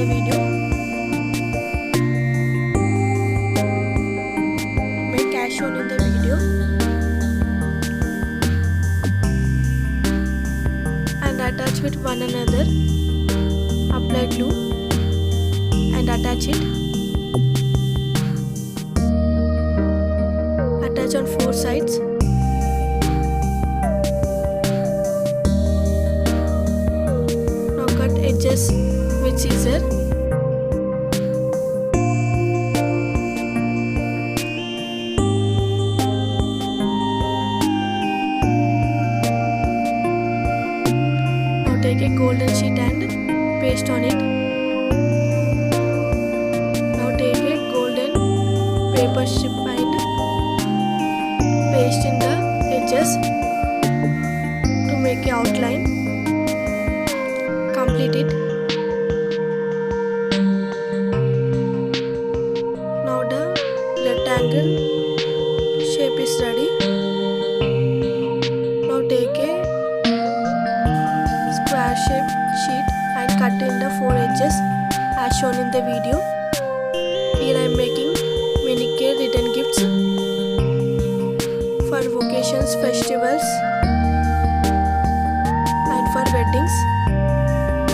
the video. Make as shown in the video. And attach with one another. Apply glue and attach it. Attach on 4 sides. Now cut edges with scissor. Now take a golden sheet and paste on it. Now take a golden paper strip and paste in the edges to make an outline. Complete it. Now the rectangle shape is ready. Now take a square shape sheet and cut in the 4 edges as shown in the video. Here I am making miniature return gifts for occasions, festivals and for weddings.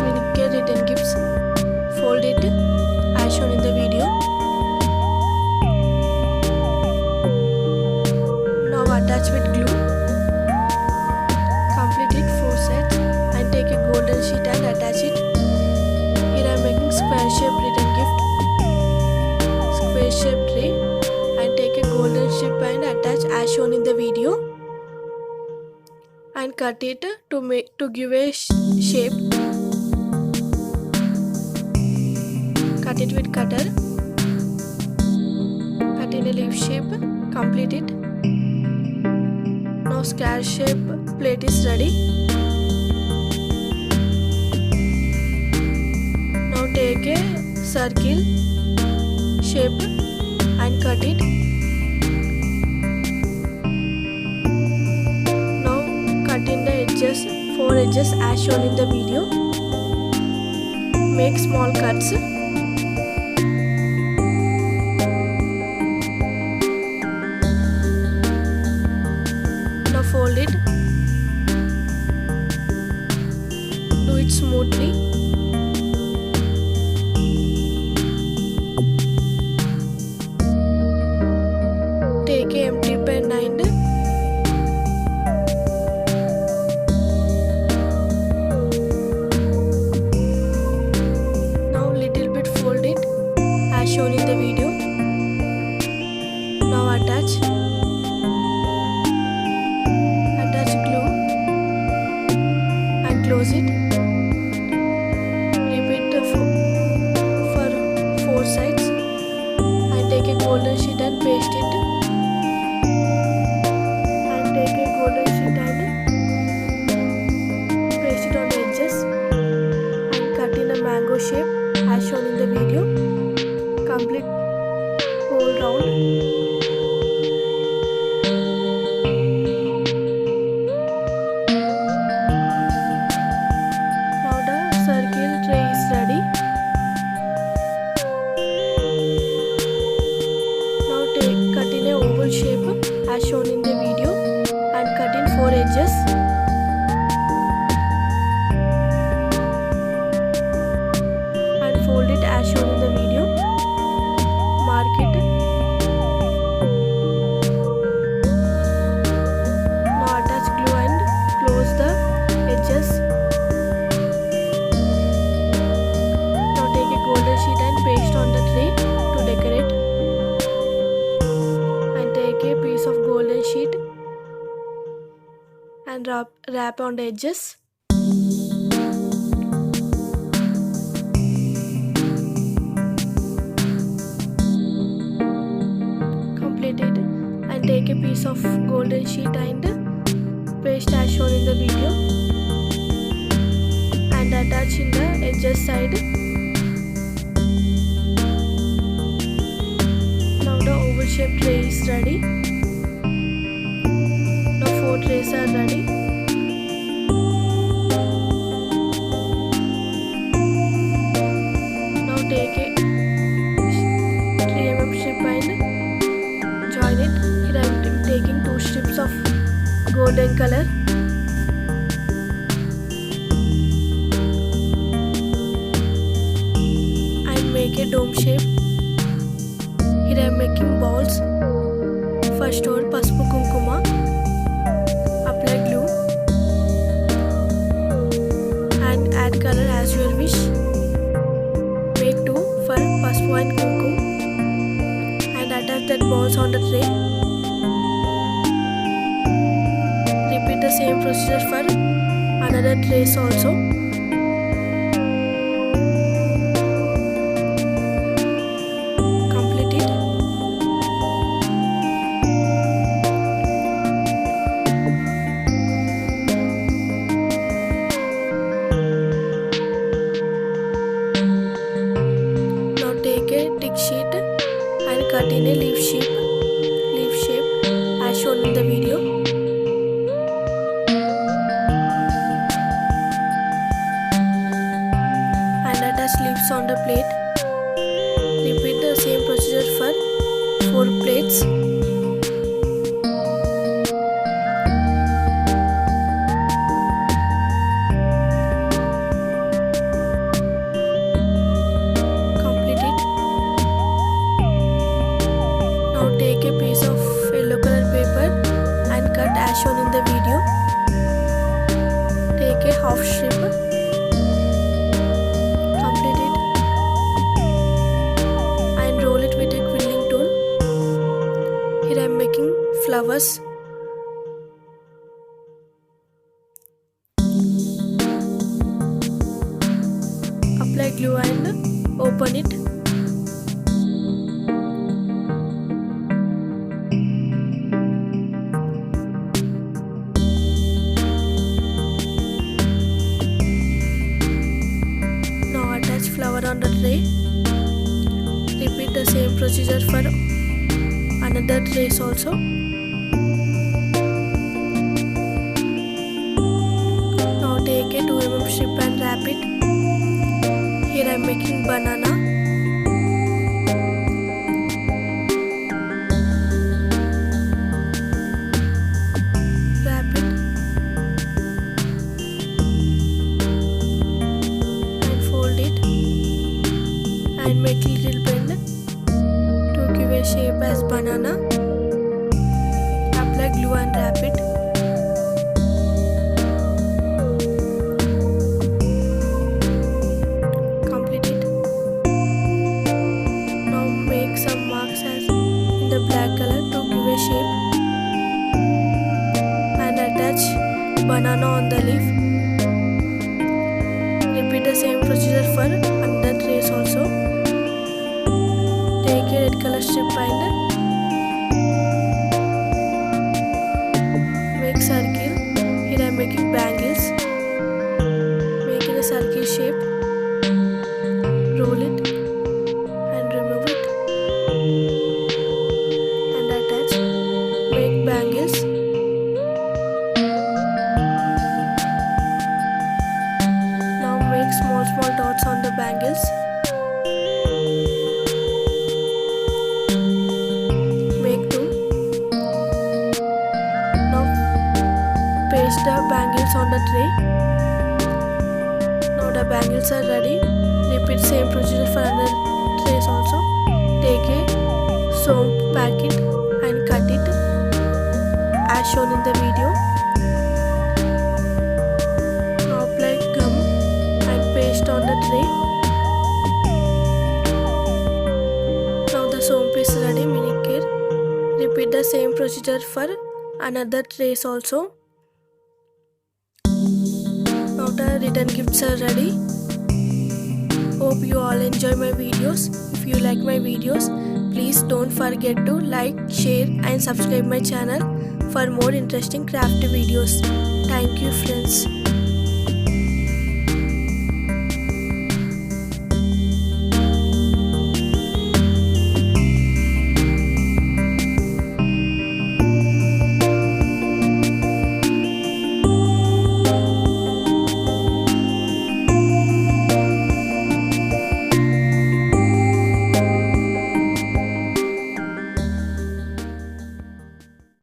Miniature return gifts. Fold it as shown in the video. Now attach with glue. Complete it 4 sets and take a golden sheet and attach it. Here I am making square shaped return gift. Square shaped tray and take a golden strip and attach as shown in the video. And cut it to give a shape. Cut it with cutter. Cut in a leaf shape. Complete it. Now square shape plate is ready. Now take a circle shape and cut it. Now cut in the edges, 4 edges as shown in the video. Make small cuts. Now fold it. Do it smoothly. Take a empty pen and now little bit fold it as shown in the video. Now attach glue and close it. Repeat for 4 sides and take a golden sheet and paste it. Take a golden sheet and paste it on the edges and cut in a mango shape as shown in the video. Complete whole round. Now the circle tray is ready. Now cut in a oval shape as shown in the video. And cut in 4 edges. And fold it as shown in the video. Mark it. Now attach glue and close the edges. Now take a golden sheet and paste on the tray to decorate. And take a piece of golden sheet and wrap on the edges. Complete it and take a piece of golden sheet and paste as shown in the video and attach in the edges side. Now the oval shaped tray is ready. Now 4 trays are ready. golden color. And make a dome shape. Here I am making balls. First over Pasapu Kumkuma. Apply glue. And add color as your wish. Make 2 for Pasapu and Kumkum. And attach that balls on the tray. Repeat the same procedure for another trays also. Complete it. Now take a thick sheet and cut in a leaf shape as shown in the video. And attach leaves on the plate. Repeat the same procedure for 4 plates. Complete it. Now take a piece of yellow color paper and cut as shown in the video. Take a half strip. Complete it. And roll it with a quilling tool. Here I am making flowers. Apply glue and open it. Now attach flower on the tray. Repeat the same procedure for another trays also. Now take a 2 mm strip and wrap it. Here I am making banana. Wrap it and fold it and make a little bend to give a shape as banana. Apply glue and wrap it. Complete it. Now make some marks as in the black color to give a shape and attach banana on the leaf. Repeat the same procedure for another trays also. Take a red color strip and make circle. Here I am making bangles. Make it a circle shape. Roll it and remove it and attach. Make bangles. Now make small dots on the bangles. Make 2. Now paste the bangles on the tray. Now the bangles are ready. Repeat same procedure for another trays also. Take a SOMP packet and cut it as shown in the video. Now apply gum and paste on the tray. Now the SOMP is ready, mini care. Repeat the same procedure for another trays also. Now the return gifts are ready. Hope you all enjoy my videos. If you like my videos, please don't forget to like, share and subscribe my channel for more interesting craft videos. Thank you friends.